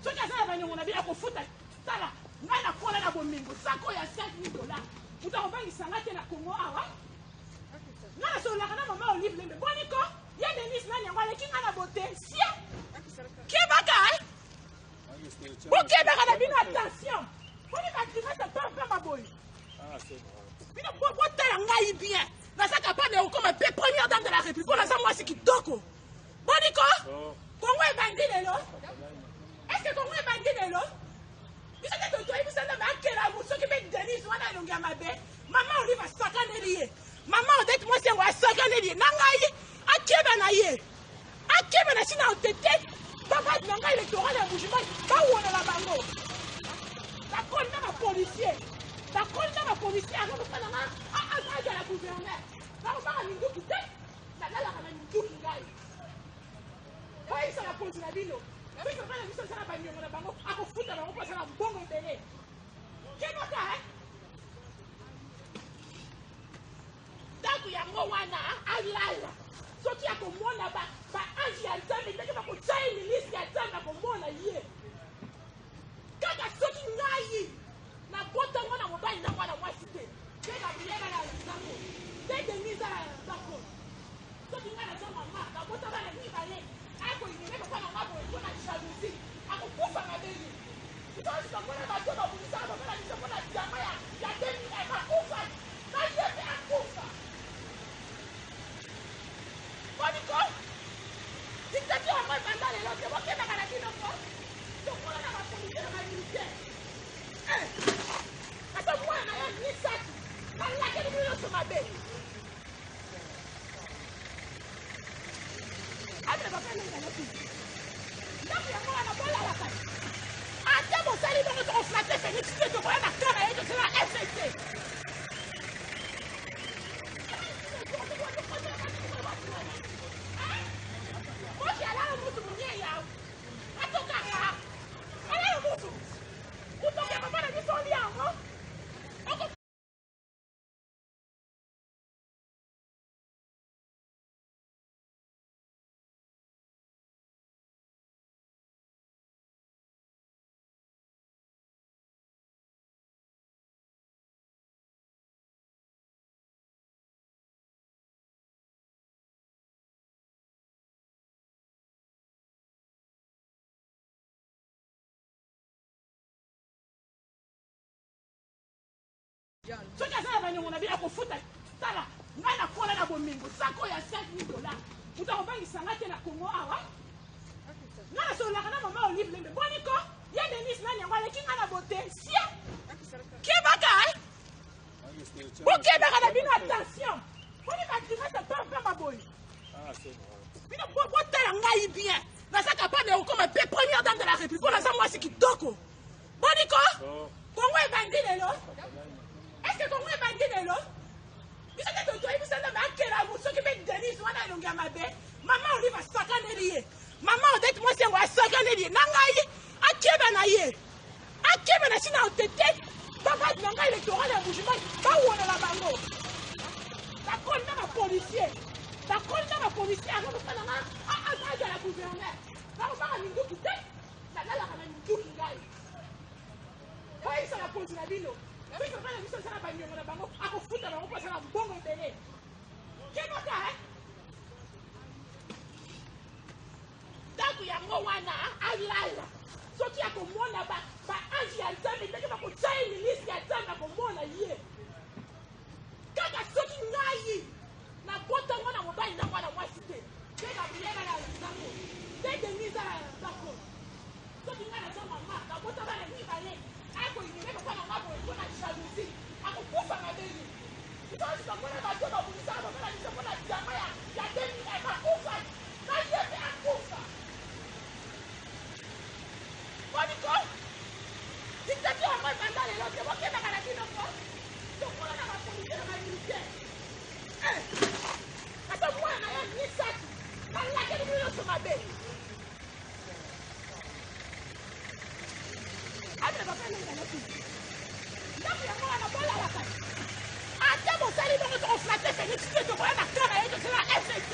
soki aza na baniongo na bino akofuta tala ngai nakola na bomingo sako ya $5,000 moto akobangisanga te na Congo awa ngai nasololaka na mama Olive Lembe boniko ye Denis nani yango aleki ngai na bote sia kebaka bokebaka na bino attention poni baaktivate pempema boye bino botala ngai bien naza capable ya kokoma mpe première dame de la république oyo naza mwasi kitoko boniko Congo ebandi lelo est-ce que Congo ebandi lelo biso te totoyi biso nde bakelamu soki mpe Denis wana elongi ya mabe mama Olive asakaneli ye mama Odette mwasi yango asakaneli ye na ngai akeba na ye akeba na sina otete babadi na ngai électoral ya Bujumbura bawonela bango bakoli na bapolisier akokosala nga azala gouverneur bakobaka minduki te nalalaka na minduki ngai oyisaka konzi na bino bikokana biso asala baniongo na bango akofuta bango mpo asala mbongo ebele kebaka ndako yango wana alala soki akomona baange ya nzambe ndenge bakotya ye milisi ya nzambe akomona ye kaka soki ngai nabotango na mobali na mwana mwasi te te gabriela na nzambo te denise ala na nzambo soki ngai naza mama nabotanga na mibale akoyinene papa na ngabo eko na jalousie akokufa mabeli itosikakona bato babulisaka babala biso mpona jama ya 2000 bakufa na yepe akufa boniko dictature yango ebanda lelo te bokendaka na bino po tokola na bapolisie na bamilitaire ata mwana na ye misatu alakeli bino nyonso mabe abele bakanenganaki ndako yango wana bolalaka ate bosali bongo tokoflate Félix te tokoya na kara ye tosala FCC moki alala mutu monye yaw atokaka alala mutu utoke papa na biso oli yango soki aza na baniongo na bino akofuta tala ngai nakola na bomingo sako ya $5,000 moto akobangisanga te na Congo awa ngai nasololaka na mama Olive Lembe boniko ye Denis nani yango aleki ngai na bote sia kebaka bokebaka na bino attention poni baaktivate pempema boye bino botala ngai bien naza capable ya kokoma mpe première dame de la république oyo naza mwasi kitoko boniko Congo ebandi lelo est-ce que Congo ebandi lelo biso te totoyi biso nde bakelamu soki mpe Denis wana elongi ya mabe mama Olive asakaneli ye mama Odette mwasi yango asakaneli ye na ngai akeba na ye akeba na sina otete babadi na ngai électoral ya Bujumbura bawonela bango bakoli na bapolisier akokosala nga azala gouverneur bakobaka minduki te nalalaka na minduki ngai oyisaka konzi na bino bikokana biso asala baniongo na bango akofuta bango mpo asala mbongo ebele kebaka ndako yango wana alala soki akomona baange ya nzambe ndenge bakotya ye milisi ya nzambe akomona ye kaka soki ngai nabotango na mobali na mwana mwasi te te gabriela na nzambo te denise ala na nzambo soki ngai naza mama nabotanga na mibale akoyinene papa na ngabo eko na jalousie akokufa mabeli itosikakona bato babulisaka babala biso mpona jama ya 2000 bakufa na yepe akufa boniko dictature yango ebanda lelo te bokendaka na bino po tokola na bapolisie na bamilitaire ata mwana na ye misatu alakeli bino nyonso mabe abele bakanenganaki ndako yango wana bolalaka ate bosali bongo tokoflate Félix te tokoya na kara ye tosala FCC